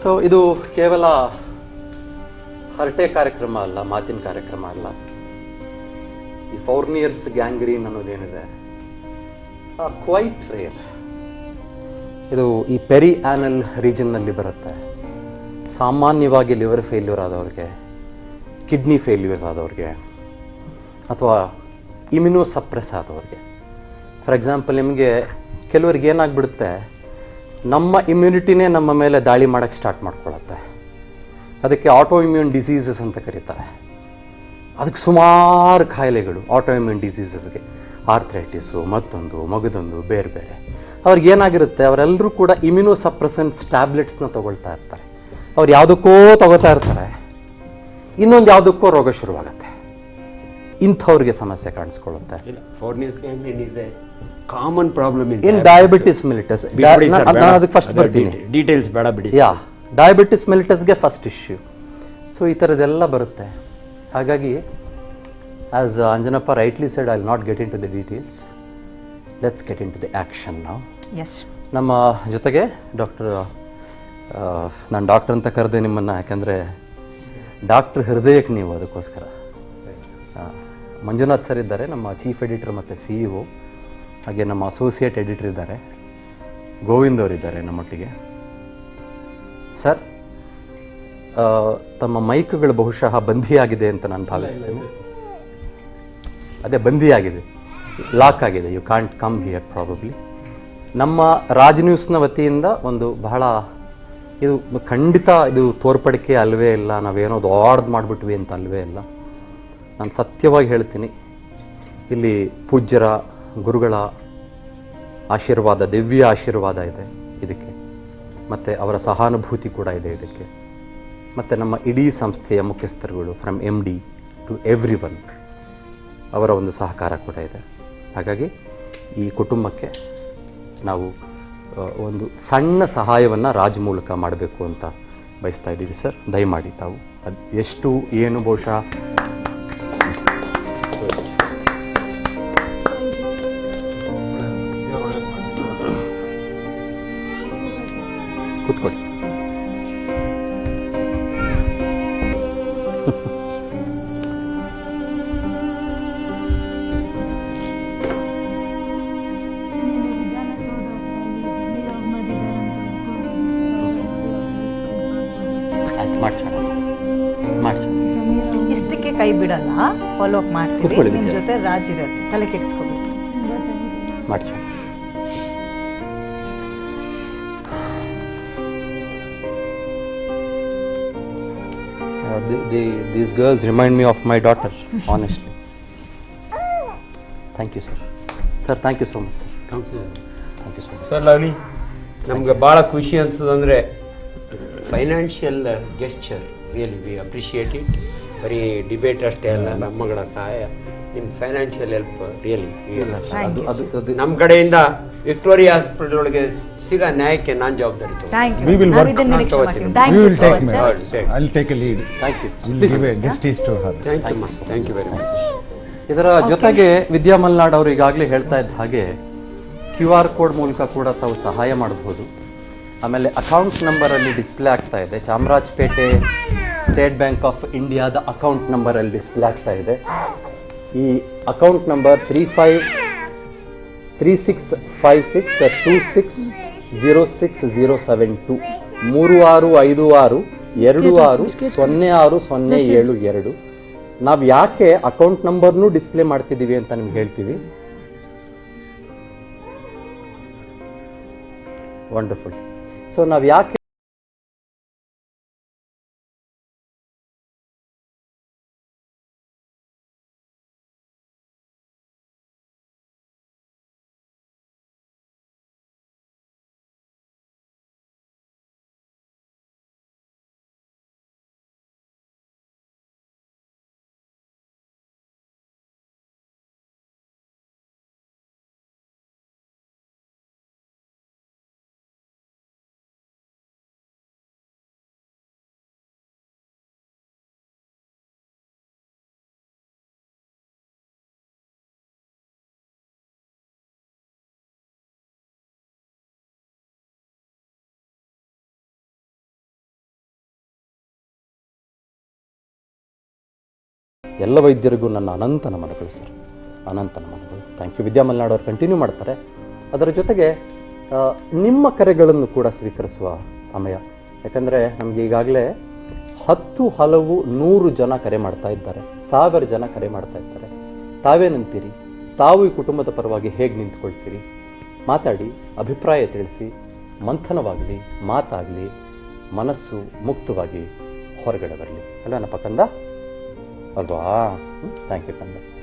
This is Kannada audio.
ಸೊ ಇದು ಕೇವಲ ಹರಟೆ ಕಾರ್ಯಕ್ರಮ ಅಲ್ಲ, ಮಾತಿನ ಕಾರ್ಯಕ್ರಮ ಅಲ್ಲ. ಈ ಫೌರ್ನಿಯರ್ಸ್ ಗ್ಯಾಂಗ್ರೀನ್ ಅನ್ನೋದೇನಿದೆ ಕ್ವೈಟ್ ರೇರ್. ಇದು ಈ ಪೆರಿ ಆ್ಯನಲ್ ರೀಜನ್ನಲ್ಲಿ ಬರುತ್ತೆ. ಸಾಮಾನ್ಯವಾಗಿ ಲಿವರ್ ಫೇಲ್ಯೂರ್ ಆದವ್ರಿಗೆ, ಕಿಡ್ನಿ ಫೇಲ್ಯೂರ್ಸ್ ಆದವ್ರಿಗೆ, ಅಥವಾ ಇಮ್ಯುನೋ ಸಪ್ರೆಸ್ ಆದವ್ರಿಗೆ. ಫಾರ್ ಎಕ್ಸಾಂಪಲ್, ನಿಮಗೆ ಕೆಲವರಿಗೆ ಏನಾಗ್ಬಿಡುತ್ತೆ, ನಮ್ಮ ಇಮ್ಯುನಿಟಿನೇ ನಮ್ಮ ಮೇಲೆ ದಾಳಿ ಮಾಡೋಕ್ಕೆ ಸ್ಟಾರ್ಟ್ ಮಾಡ್ಕೊಳತ್ತೆ. ಅದಕ್ಕೆ ಆಟೋ ಇಮ್ಯೂನ್ ಡಿಸೀಸಸ್ ಅಂತ ಕರೀತಾರೆ. ಅದಕ್ಕೆ ಸುಮಾರು ಕಾಯಿಲೆಗಳು ಆಟೋ ಇಮ್ಯೂನ್ ಡಿಸೀಸಸ್ಗೆ, ಆರ್ಥ್ರೈಟಿಸು, ಮತ್ತೊಂದು ಮಗದೊಂದು, ಬೇರೆ ಬೇರೆ. ಅವ್ರಿಗೆ ಏನಾಗಿರುತ್ತೆ, ಅವರೆಲ್ಲರೂ ಕೂಡ ಇಮ್ಯುನೋ ಸಪ್ರೆಸೆಂಟ್ಸ್ ಟ್ಯಾಬ್ಲೆಟ್ಸ್ನ ತೊಗೊಳ್ತಾ ಇರ್ತಾರೆ. ಅವ್ರು ಯಾವುದಕ್ಕೋ ತಗೋತಾ ಇರ್ತಾರೆ, ಇನ್ನೊಂದು ಯಾವುದಕ್ಕೋ ರೋಗ ಶುರುವಾಗುತ್ತೆ. ಇಂಥವ್ರಿಗೆ ಸಮಸ್ಯೆ ಕಾಣಿಸ್ಕೊಳ್ಳುತ್ತೆ. Common problem in diabetes mellitus. ಅದಕ್ಕೆ ಫಸ್ಟ್ ಬರ್ತೀನಿ, ಡೀಟೇಲ್ಸ್ ಬೇಡ ಬಿಡಿ. ಡಯಾಬಿಟಿಸ್ ಮೆಲಿಟಸ್ಗೆ ಫಸ್ಟ್ ಇಶ್ಯೂ. ಸೊ ಈ ಥರದ್ದೆಲ್ಲ ಬರುತ್ತೆ. ಹಾಗಾಗಿ as Anjanappa rightly said, I will not get into the details. Let's get into the action ನಾವು. ನಮ್ಮ ಜೊತೆಗೆ ನಾನು ಡಾಕ್ಟರ್ ಅಂತ ಕರೆದೆ ನಿಮ್ಮನ್ನು, ಯಾಕಂದರೆ ಡಾಕ್ಟ್ರ್ ಹೃದಯಕ್ಕೆ ನೀವು, ಅದಕ್ಕೋಸ್ಕರ. ಮಂಜುನಾಥ್ ಸರ್ ಇದ್ದಾರೆ, ನಮ್ಮ ಚೀಫ್ ಎಡಿಟರ್ ಮತ್ತು CEO. ಹಾಗೆ ನಮ್ಮ ಅಸೋಸಿಯೇಟ್ ಎಡಿಟರ್ ಇದ್ದಾರೆ, ಗೋವಿಂದ್ ಅವರಿದ್ದಾರೆ ನಮ್ಮೊಟ್ಟಿಗೆ. ಸರ್, ತಮ್ಮ ಮೈಕ್ಗಳು ಬಹುಶಃ ಬಂಧಿಯಾಗಿದೆ ಅಂತ ನಾನು ಭಾವಿಸ್ತೇನೆ. ಅದೇ ಬಂಧಿಯಾಗಿದೆ, ಲಾಕ್ ಆಗಿದೆ. You can't come here probably. ನಮ್ಮ ರಾಜ್ ನ್ಯೂಸ್ನ ವತಿಯಿಂದ ಒಂದು ಬಹಳ, ಇದು ಖಂಡಿತ ಇದು ತೋರ್ಪಡಿಕೆ ಅಲ್ವೇ ಇಲ್ಲ, ನಾವೇನೋ ದೊಡ್ಡದು ಮಾಡಿಬಿಟ್ವಿ ಅಂತ ಅಲ್ವೇ ಇಲ್ಲ. ನಾನು ಸತ್ಯವಾಗಿ ಹೇಳ್ತೀನಿ, ಇಲ್ಲಿ ಪೂಜ್ಯರ ಗುರುಗಳ ಆಶೀರ್ವಾದ, ದಿವ್ಯ ಆಶೀರ್ವಾದ ಇದೆ ಇದಕ್ಕೆ, ಮತ್ತು ಅವರ ಸಹಾನುಭೂತಿ ಕೂಡ ಇದೆ ಇದಕ್ಕೆ, ಮತ್ತು ನಮ್ಮ ಇಡೀ ಸಂಸ್ಥೆಯ ಮುಖ್ಯಸ್ಥರುಗಳು ಫ್ರಮ್ MD ಟು ಎವ್ರಿ1, ಅವರ ಒಂದು ಸಹಕಾರ ಕೂಡ ಇದೆ. ಹಾಗಾಗಿ ಈ ಕುಟುಂಬಕ್ಕೆ ನಾವು ಒಂದು ಸಣ್ಣ ಸಹಾಯವನ್ನು ರಾಜ್ ಮೂಲಕ ಮಾಡಬೇಕು ಅಂತ ಬಯಸ್ತಾ ಇದ್ದೀವಿ. ಸರ್, ದಯಮಾಡಿ ತಾವು ಅದು ಎಷ್ಟು ಏನು ಬಹುಶಃ ಕೂತ್ಕೊಳ್ಳಿ. ಇಷ್ಟಕ್ಕೆ ಕೈ ಬಿಡಲ್ಲ, ಫಾಲೋ ಅಪ್ ಮಾಡ್ತೀವಿ. ನಿಮ್ಮ ಜೊತೆ ರಾಜ್ ಇರುತ್ತೆ, ತಲೆ ಕೆಡಿಸ್ಕೋಬೇಕು. ಮಾಡಿಸಿ. These girls remind me of my daughter, honestly. Thank you, sir. Sir, thank you so much, sir. Thank you so much. Sir, lovely, ನಮ್ಗೆ ಭಾಳ ಖುಷಿ ಅನ್ಸೋದಂದರೆ financial gesture. Really we appreciate it. ಬರೀ ಡಿಬೇಟ್ ಅಷ್ಟೇ ಅಲ್ಲ, ನಮ್ಮಗಳ ಸಹಾಯ ಇನ್ ಫೈನಾನ್ಷಿಯಲ್ ಹೆಲ್ಪ್ ರಿಯಲಿ ನಮ್ಮ ಕಡೆಯಿಂದ ವಿಕ್ಟೋರಿಯಾ ಹಾಸ್ಪಿಟಲ್ ಒಳಗೆ ಸಿಗೋ ನ್ಯಾಯಕ್ಕೆ ನಾನು ಜವಾಬ್ದಾರಿ ತಗೊಂಡು We will work. We will take I'll take a lead. Thank you. We'll give a justice to her. Thank you very much. ಇದರ ಜೊತೆಗೆ ವಿದ್ಯಾ ಮಲ್ನಾಡ್ ಅವರು ಈಗಾಗಲೇ ಹೇಳ್ತಾ ಇದ್ದ ಹಾಗೆ QR ಕೋಡ್ ಮೂಲಕ ಕೂಡ ತಾವು ಸಹಾಯ ಮಾಡಬಹುದು. ಆಮೇಲೆ ಅಕೌಂಟ್ ನಂಬರಲ್ಲಿ ಡಿಸ್ಪ್ಲೇ ಆಗ್ತಾ ಇದೆ, ಚಾಮರಾಜಪೇಟೆ ಸ್ಟೇಟ್ ಬ್ಯಾಂಕ್ ಆಫ್ ಇಂಡಿಯಾದ ಅಕೌಂಟ್ ನಂಬರಲ್ಲಿ ಡಿಸ್ಪ್ಲೇ ಆಗ್ತಾ ಇದೆ. ಈ ಅಕೌಂಟ್ ನಂಬರ್ 3656260607 3656260607. ನಾವು ಯಾಕೆ ಅಕೌಂಟ್ ನಂಬರ್ನೂ ಡಿಸ್ಪ್ಲೇ ಮಾಡ್ತಿದ್ದೀವಿ ಅಂತ ನಿಮ್ಗೆ ಹೇಳ್ತೀವಿ. ವಂಡರ್ಫುಲ್. ಸೊ ನಾವು ಯಾಕೆ ಎಲ್ಲ ವೈದ್ಯರಿಗೂ ನನ್ನ ಅನಂತ ನಮನಗಳು ಸರ್, ಅನಂತ ನಮನಗಳು. Thank you. ವಿದ್ಯಾ ಮಲ್ನಾಡ್ ಅವರು ಕಂಟಿನ್ಯೂ ಮಾಡ್ತಾರೆ. ಅದರ ಜೊತೆಗೆ ನಿಮ್ಮ ಕರೆಗಳನ್ನು ಕೂಡ ಸ್ವೀಕರಿಸುವ ಸಮಯ. ಯಾಕಂದರೆ ನಮಗೆ ಈಗಾಗಲೇ 10 ಹಲವು 100 ಜನ ಕರೆ ಮಾಡ್ತಾ ಇದ್ದಾರೆ, 1000 ಜನ ಕರೆ ಮಾಡ್ತಾ ಇದ್ದಾರೆ. ತಾವೇನಂತೀರಿ? ತಾವು ಈ ಕುಟುಂಬದ ಪರವಾಗಿ ಹೇಗೆ ನಿಂತ್ಕೊಳ್ತೀರಿ? ಮಾತಾಡಿ, ಅಭಿಪ್ರಾಯ ತಿಳಿಸಿ, ಮಂಥನವಾಗಲಿ, ಮಾತಾಗಲಿ, ಮನಸ್ಸು ಮುಕ್ತವಾಗಿ ಹೊರಗಡೆ ಬರಲಿ. ಅಲ್ಲ ನಪ್ಪ ಕಂದ ಅಲ್ವಾ? ಥ್ಯಾಂಕ್ ಯು ಕಂದ.